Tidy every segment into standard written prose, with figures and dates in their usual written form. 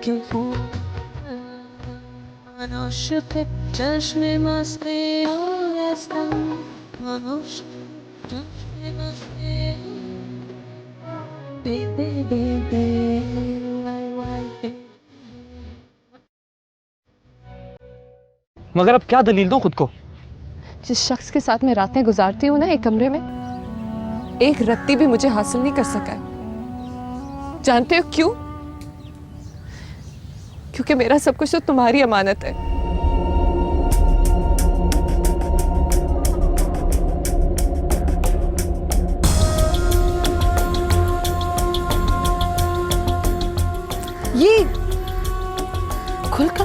के मनुष्य के चश्मे मस्ती मनुष्य चश्मे मस्ती मगर अब क्या दलील दूं खुद को? जिस शख्स के साथ मैं रातें गुजारती हूँ ना एक कमरे में, एक रत्ती भी मुझे हासिल नहीं कर सका है। जानते हो क्यों? क्योंकि मेरा सब कुछ तो तुम्हारी अमानत है। ये खुल का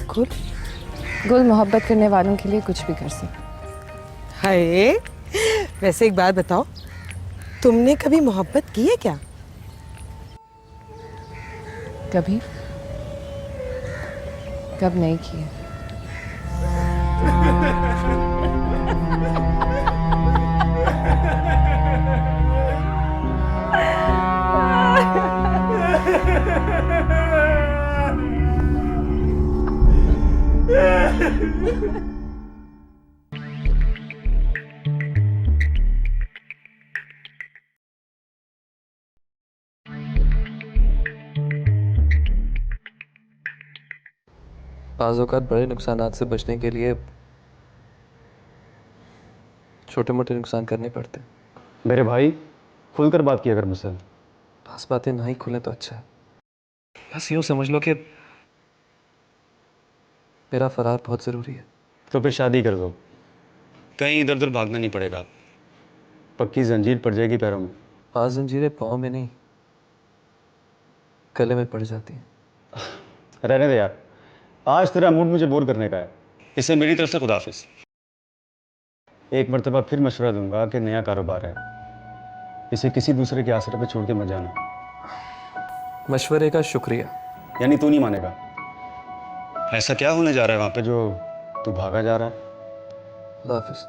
खुल गुल मोहब्बत करने वालों के लिए कुछ भी कर सकते। हाय, वैसे एक बात बताओ, तुमने कभी मोहब्बत की है क्या? कभी कब नहीं किए। बाज़ औक़ात बड़े नुकसानात से बचने के लिए छोटे मोटे नुकसान करने पड़ते हैं। मेरे भाई, खुलकर बात किया कर मुझसे। बस बातें ना ही खुलें तो अच्छा है। बस यूँ समझ लो कि मेरा फ़रार बहुत ज़रूरी है। तो फिर शादी कर दो, कहीं इधर उधर भागना नहीं पड़ेगा। पक्की जंजीर पड़ जाएगी पैरों में। पाँच जंजीरें पाँव में नहीं, गले में पड़ जाती हैं। रहने दे यार, आज तेरा मूड मुझे बोर करने का है। इसे मेरी तरफ से खुदाफिज। एक मर्तबा फिर मशवरा दूंगा कि नया कारोबार है, इसे किसी दूसरे के आसरे पे छोड़ के मत जाना। मशवरे का शुक्रिया। यानी तू नहीं मानेगा? ऐसा क्या होने जा रहा है वहां पे जो तू भागा जा रहा है? अल्लाह हाफ़िज़।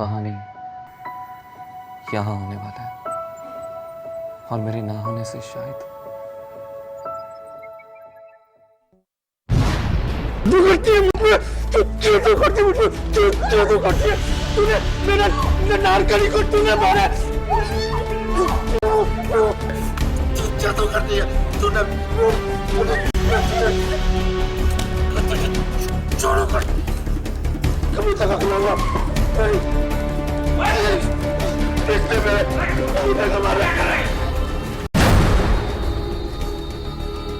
वहाँ नहीं, यहाँ होने वाला है, और मेरे ना होने से शायद। तू करती है मुझे, तू करती है मुझे, तू करती है, तूने मेरा नारकली को तूने मारा, तू करती है, तूने छोड़ो कर, कभी तक अकेला इसने मेरे मारा।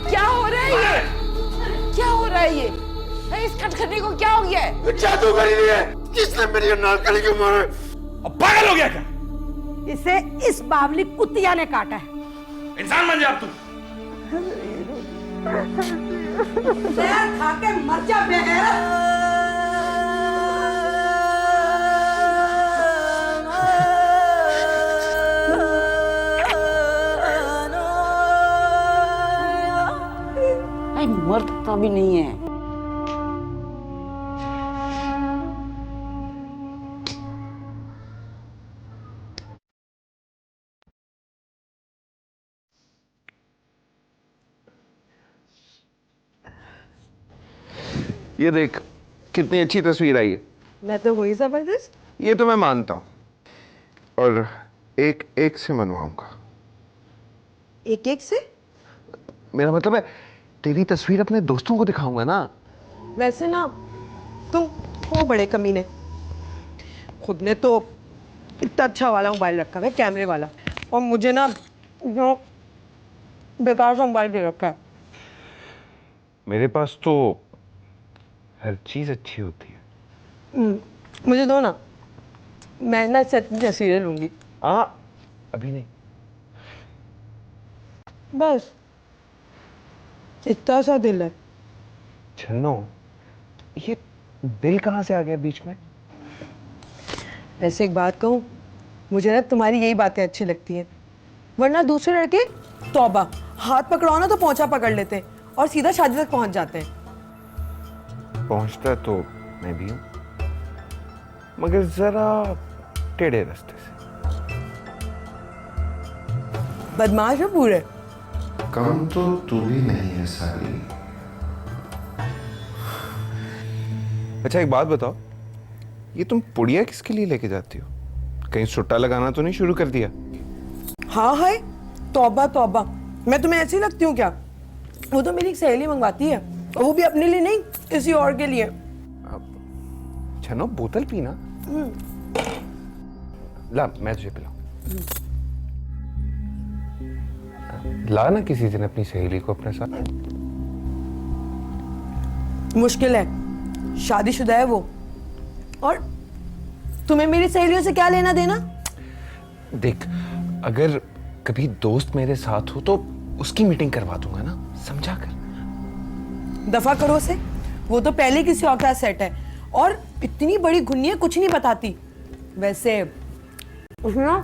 क्या हो रहा है ये? क्या हो रहा है ये? इस खटखटी को क्या हो गया है? जादूगरी है, किसने मेरी नारकली को मारा? अब पागल हो गया क्या? इसे इस बावली कुतिया ने काटा है। इंसान बन जा अब तू। जहर खा के मर जा बेगैरत। मरता भी नहीं है। ये देख कितनी अच्छी तस्वीर आई है। मैं तो हुई जबरदस्त। ये तो मैं मानता हूँ, और एक एक से मनवाऊंगा। एक एक से? मेरा मतलब है तेरी तस्वीर अपने दोस्तों को दिखाऊंगा ना। वैसे ना तुम हो बड़े कमीने। खुद ने तो इतना अच्छा वाला मोबाइल रखा है, कैमरे वाला, और मुझे ना जो बेकार सा मोबाइल दे रखा है। मेरे पास तो हर चीज अच्छी होती है। मुझे दो ना, मैं ना सच में तस्वीरें लूंगी। अभी नहीं। बस इतना सा दिल है। छन्नो, ये दिल कहाँ से आ गया बीच में? वैसे एक बात कहूँ, मुझे ना तुम्हारी यही बातें अच्छी लगती हैं, वरना दूसरे लड़के तौबा हाथ पकड़ाओ ना तो पोंछा पकड़ लेते हैं और सीधा शादी तक पहुंच जाते हैं। पहुंचता तो मैं भी हूं, मगर जरा टेढ़े रास्ते से। बदमाश है पूरे। कम तो तू भी नहीं है साली। अच्छा एक बात बताओ, ये तुम पुड़िया किसके लिए लेके जाती हो? कहीं सुट्टा लगाना तो नहीं शुरू कर दिया? हाँ है, तौबा तौबा, मैं तुम्हें ऐसी लगती हूँ क्या? वो तो मेरी एक सहेली मंगवाती है, और वो भी अपने लिए नहीं, किसी और के लिए। छनो बोतल पीना। ला मैं तुझे पिलाऊं। ला ना किसी दिन अपनी सहेली को अपने साथ। मुश्किल है, शादीशुदा है वो, और तुम्हें मेरी सहेलियों से क्या लेना देना? देख, अगर कभी दोस्त मेरे साथ हो तो उसकी मीटिंग करवा दूंगा ना, समझा कर। दफा करो उसे, वो तो पहले किसी और का सेट है और इतनी बड़ी घुन्नी है, कुछ नहीं बताती। वैसे उसने ना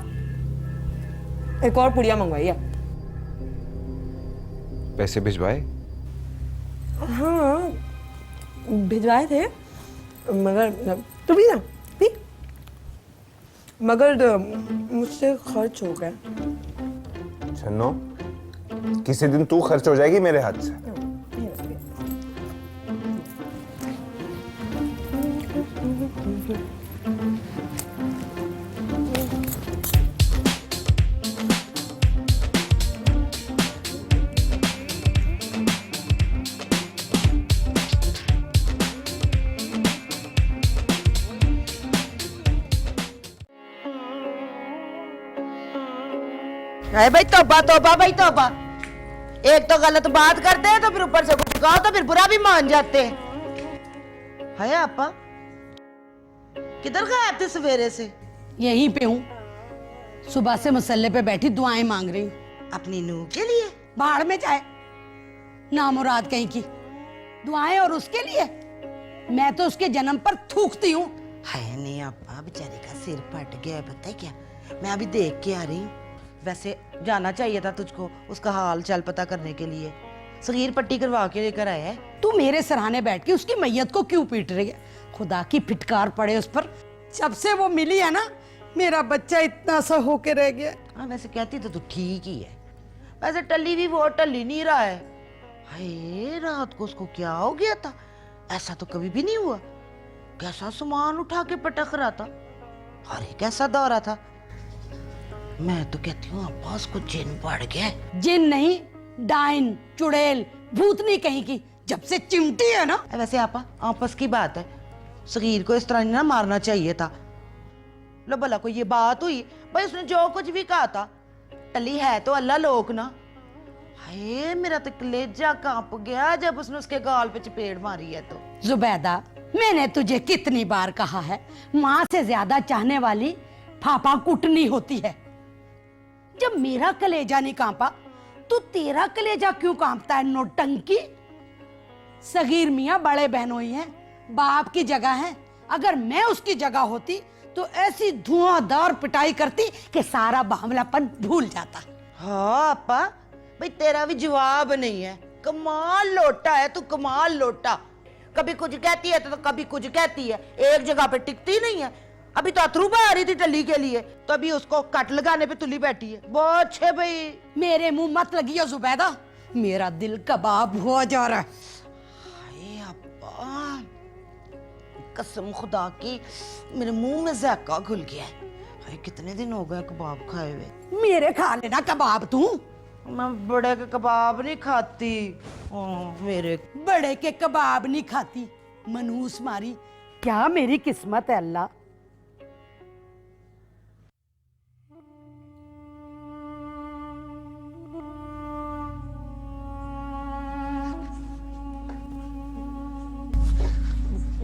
एक और पुड़िया मंगवाई है। पैसे भिजवाए? हाँ भिजवाए थे, मगर तू भी ना पी, मगर मुझसे खर्च हो गए। छन्नो, किसी दिन तू खर्च हो जाएगी मेरे हाथ से। अरे भाई तौबा तौबा भाई तौबा, एक तो गलत बात करते हैं तो फिर ऊपर से कुछ कहो तो फिर बुरा भी मान जाते हैं। है आपा, किधर गए थे सवेरे से? यहीं पे हूँ, सुबह से मसल्ले पे बैठी दुआएं मांग रही हूँ। अपनी नूह के लिए? बाहर में जाए नामुराद कहीं की दुआएं, और उसके लिए मैं तो उसके जन्म पर थूकती हूँ। है नहीं आपा, बेचारे का सिर फट गया है, पता है क्या? मैं अभी देख के आ रही हूँ। वैसे जाना चाहिए था तुझको उसका हाल चाल पता करने के लिए। सगीर पट्टी करवा के लेकर आया है। तू मेरे सराहने बैठ के उसकी मैयत को क्यों पीट रही है? खुदा की फिटकार पड़े उस पर। जब से वो मिली है ना, मेरा बच्चा इतना सा होके रह गया। हाँ वैसे कहती तो तू ठीक ही है, वैसे टल्ली भी वो टल्ली नहीं रहा है। हाय रात को उसको क्या हो गया था? ऐसा तो कभी भी नहीं हुआ। कैसा सामान उठा के पटक रहा था, अरे कैसा दौरा था। मैं तो कहती हूँ अब्बा उसको जिन पड़ गया। जिन नहीं, डाइन, चुड़ैल, भूतनी कहीं की, जब से चिमटी है ना। वैसे आपा आपस की बात है, सगीर को इस तरह नहीं ना मारना चाहिए था। लो भला कोई ये बात हुई? भाई उसने जो कुछ भी कहा था, टली है तो अल्लाह लोक ना। हाय मेरा तो कलेजा कांप गया जब उसने उसके गाल पे चपेट मारी है। तो जुबैदा, मैंने तुझे कितनी बार कहा है, माँ से ज्यादा चाहने वाली फाफा कुटनी होती है। जब मेरा कलेजा नहीं कांपा तो तेरा कलेजा क्यों कांपता है नौटंकी? सगीर मियाँ बड़े बहनोई हैं, बाप की जगह है। अगर मैं उसकी जगह होती तो ऐसी धुआंधार पिटाई करती कि सारा बावलापन भूल जाता। हाँ आपा, भाई तेरा भी जवाब नहीं है। कमाल लोटा है तू, कमाल लोटा। कभी कुछ कहती है तो कभी कुछ कहती है, एक जगह पे टिकती नहीं है। अभी तो अथरू आ रही थी टल्ली के लिए, तो अभी उसको कट लगाने पे तुली बैठी है। बहुत अच्छे भाई। मेरे मुंह मत लगी हो जुबैदा, मेरा दिल कबाब हुआ जा रहा है। हाय अब्बा, कसम खुदा की मेरे मुंह में ज़ैका घुल गया है। हाय कितने दिन हो गए कबाब खाए हुए। मेरे खा लेना कबाब तू। मैं बड़े के कबाब नहीं खाती। मेरे बड़े के कबाब नहीं खाती, मनूस मारी। क्या मेरी किस्मत है अल्लाह।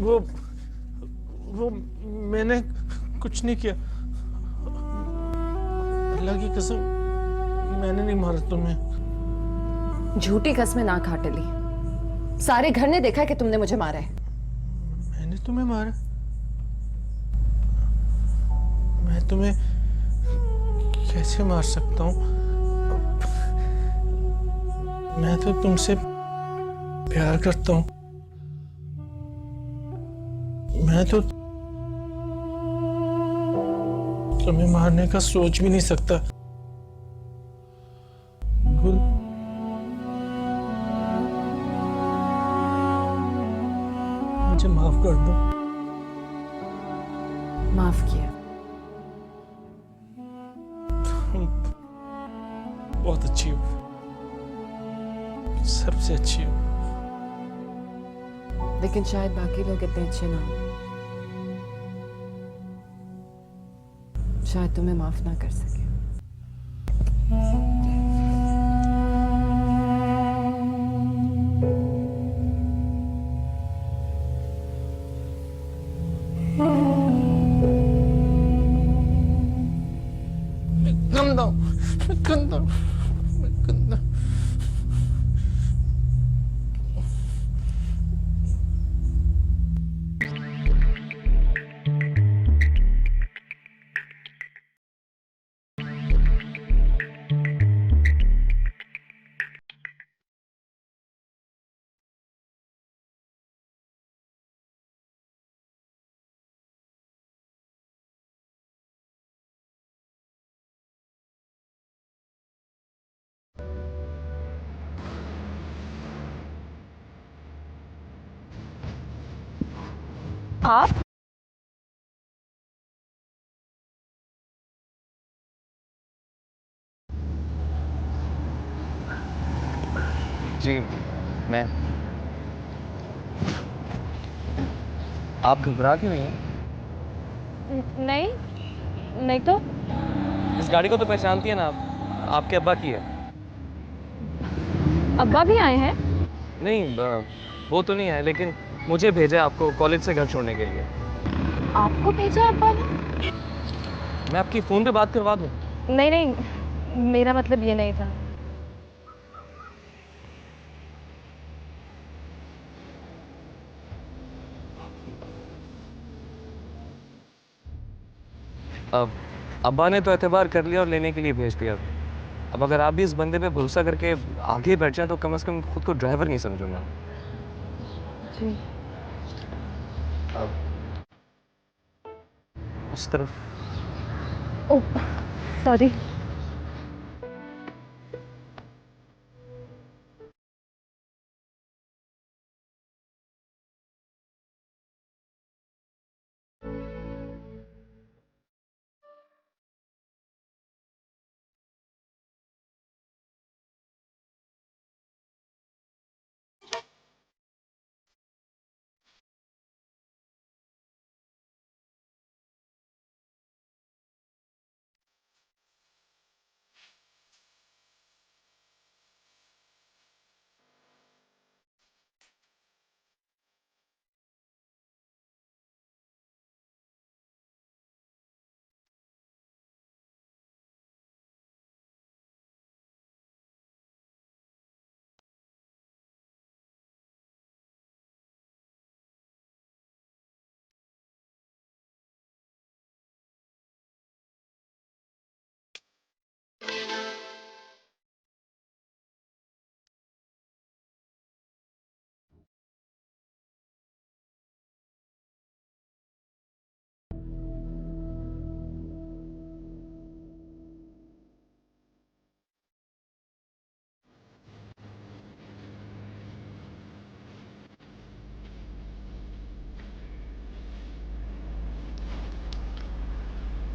वो मैंने कुछ नहीं किया, अल्लाह की कसम मैंने नहीं मारा तुम्हें। झूठी कसमें ना खा टली, सारे घर ने देखा कि तुमने मुझे मारा है। मैंने तुम्हें मारा? मैं तुम्हें कैसे मार सकता हूँ? मैं तो तुमसे प्यार करता हूँ। मैं तो तुम्हें मारने का सोच भी नहीं सकता। गुल, मुझे माफ कर दो। माफ किया। तुम बहुत अच्छी हो, सबसे अच्छी हो। लेकिन शायद बाकी लोग इतने अच्छे ना हो। शायद तुम्हें माफ ना कर सके। गंदा हूं, गंदा हूं, मैं गंदा। आप जी मैं। आप घबरा क्यों नहीं हैं? नहीं, नहीं तो इस गाड़ी को तो पहचानती है ना आप? आपके अब्बा की है। अब्बा भी आए हैं? नहीं वो तो नहीं है, लेकिन मुझे भेजा है आपको कॉलेज से घर छोड़ने के लिए। आपको भेजा अब्बा ने? मैं आपकी फ़ोन पे बात करवा दूँ? नहीं नहीं, मेरा मतलब ये नहीं था। अब अब्बा ने तो एतबार कर लिया और लेने के लिए भेज दिया। अब अगर आप भी इस बंदे पे भरोसा करके आगे बैठ जाए तो कम से कम खुद को ड्राइवर नहीं समझूंगा। जी। अब उस तरफ। Oh sorry.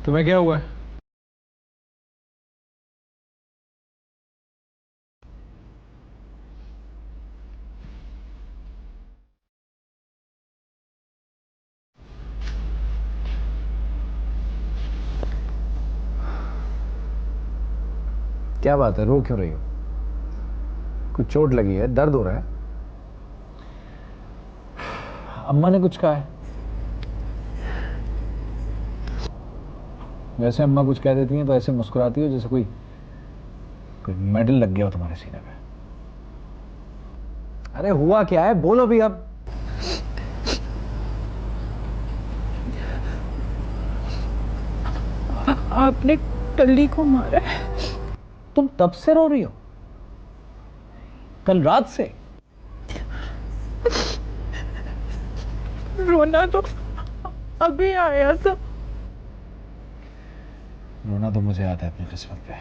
तुम्हें क्या हुआ है? क्या बात है, रो क्यों रही हो? कुछ चोट लगी है, दर्द हो रहा है? अम्मा ने कुछ कहा है? वैसे अम्मा कुछ कह देती हैं तो ऐसे मुस्कुराती हो जैसे कोई मेडल लग गया हो तुम्हारे सीने पे। अरे हुआ क्या है, बोलो भी अब। आपने टल्ली को मारा है। तुम तब से रो रही हो? कल रात से? रोना तो अभी आया था। रोना तो मुझे आता है अपनी किस्मत पे।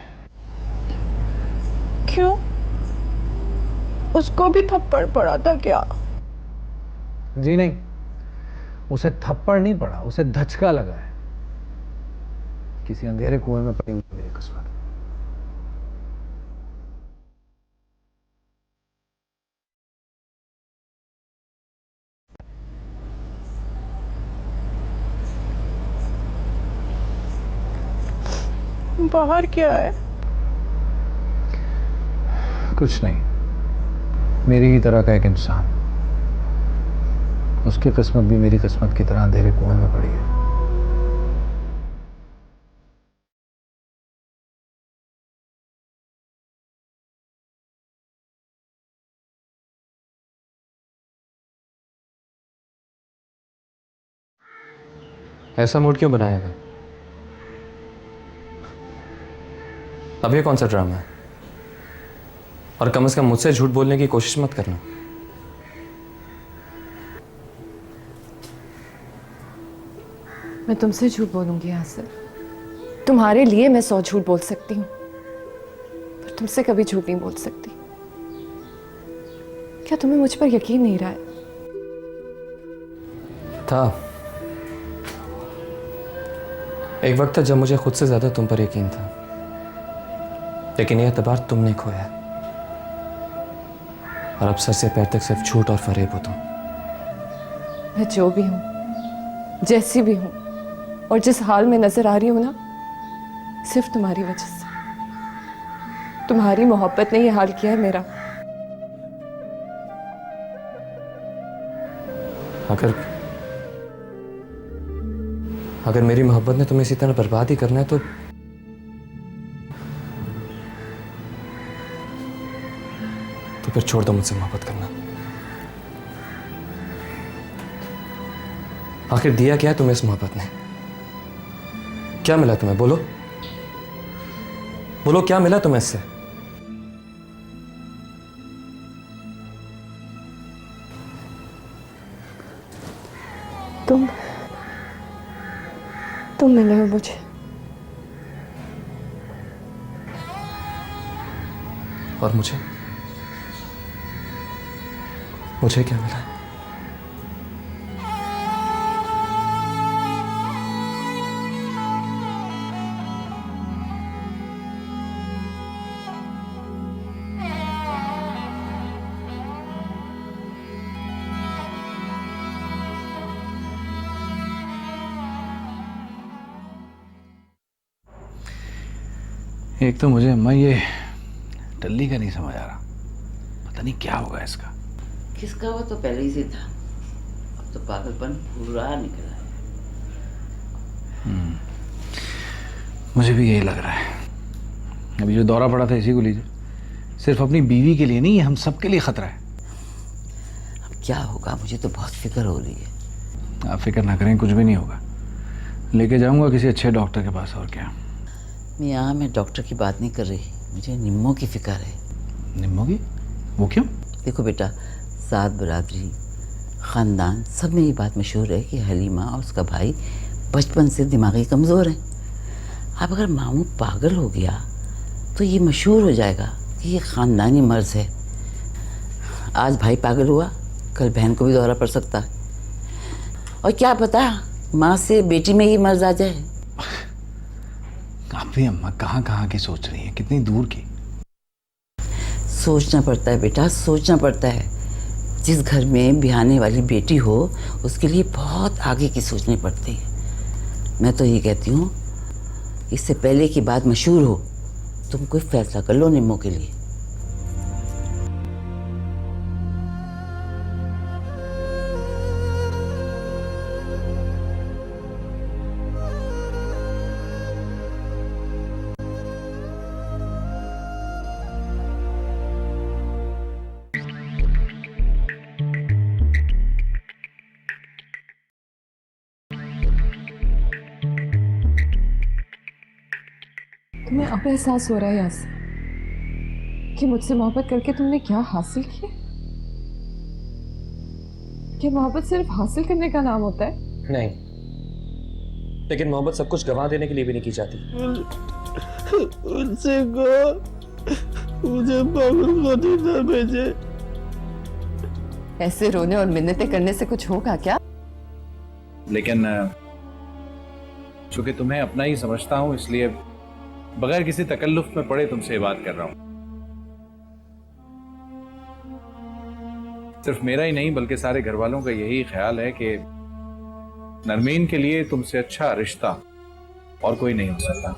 क्यों? उसको भी थप्पड़ पड़ा था क्या? जी नहीं, उसे थप्पड़ नहीं पड़ा, उसे धचका लगा है। किसी अंधेरे कुएं में पड़ी हुई मेरी किस्मत। बाहर क्या है? कुछ नहीं, मेरी ही तरह का एक इंसान, उसकी किस्मत भी मेरी किस्मत की तरह अंधेरे कुएं में पड़ी है। ऐसा मूड क्यों बनाया है? अब ये कौन सा ड्रामा है? और कम से कम मुझसे झूठ बोलने की कोशिश मत करना। मैं तुमसे झूठ बोलूंगी हासिल। तुम्हारे लिए मैं 100 झूठ बोल सकती हूँ, पर तुमसे कभी झूठ नहीं बोल सकती। क्या तुम्हें मुझ पर यकीन नहीं रहा है? था। एक वक्त था जब मुझे खुद से ज्यादा तुम पर यकीन था, लेकिन यह एतबार तुमने खोया है। और अब सर से पैर तक सिर्फ झूठ और फरेब हो तुम। मैं जो भी हूँ, जैसी भी हूँ, और जिस हाल में नजर आ रही हूँ ना, सिर्फ तुम्हारी वजह से। तुम्हारी मोहब्बत ने यह हाल किया है मेरा। अगर मेरी मोहब्बत ने तुम्हें इसी तरह बर्बाद ही करना है तो फिर छोड़ दो मुझसे मोहब्बत करना। आखिर दिया क्या है तुम्हें इस मोहब्बत ने? क्या मिला तुम्हें? बोलो बोलो, क्या मिला तुम्हें इससे? तुम मिले हो मुझे। और मुझे क्या मिला? एक तो मुझे अम्मा ये टल्ली का नहीं समझ आ रहा, पता नहीं क्या होगा इसका। किसका वो तो पहले ही से था, अब तो पागलपन पूरा निकला है। मुझे भी यही लग रहा है। अभी जो दौरा पड़ा था इसी को लीजिए, सिर्फ अपनी बीवी के लिए नहीं, हम सब के लिए खतरा है। अब क्या होगा, मुझे तो बहुत फिक्र हो रही है। आप फिक्र ना करें, कुछ भी नहीं होगा। लेके जाऊंगा किसी अच्छे डॉक्टर के पास, और क्या। मैं डॉक्टर की बात नहीं कर रही, मुझे निम्मों की फिक्र है। निम्मों की? वो क्यों? देखो बेटा, सात बरादरी, ख़ानदान, सब में ये बात मशहूर है कि हलीमा और उसका भाई बचपन से दिमागी कमज़ोर हैं। अब अगर मामू पागल हो गया तो ये मशहूर हो जाएगा कि ये ख़ानदानी मर्ज़ है। आज भाई पागल हुआ, कल बहन को भी दौरा पड़ सकता है। और क्या पता माँ से बेटी में ही मर्ज़ आ जाए। आप भी अम्मा कहाँ कहाँ की सोच रही हैं, कितनी दूर की। सोचना पड़ता है बेटा, सोचना पड़ता है। जिस घर में ब्याहने वाली बेटी हो उसके लिए बहुत आगे की सोचनी पड़ती है। मैं तो ये कहती हूँ, इससे पहले की बात मशहूर हो, तुम कोई फैसला कर लो निम्मों के लिए। तुम्हें अब एहसास हो रहा है यास? कि मुझसे मोहब्बत करके तुमने क्या हासिल किया? क्या मोहब्बत सिर्फ हासिल करने का नाम होता है? नहीं, लेकिन मोहब्बत सब कुछ गंवा देने के लिए भी नहीं की जाती। उनसे कहो मुझे पागल खाने ना भेजे। ऐसे रोने और मिन्नतें करने से कुछ होगा क्या? लेकिन चूंकि तुम्हें अपना ही समझता हूं, इसलिए बगैर किसी तकल्लुफ में पड़े तुमसे ये बात कर रहा हूं। सिर्फ मेरा ही नहीं बल्कि सारे घर वालों का यही ख्याल है कि नरमीन के लिए तुमसे अच्छा रिश्ता और कोई नहीं हो सकता।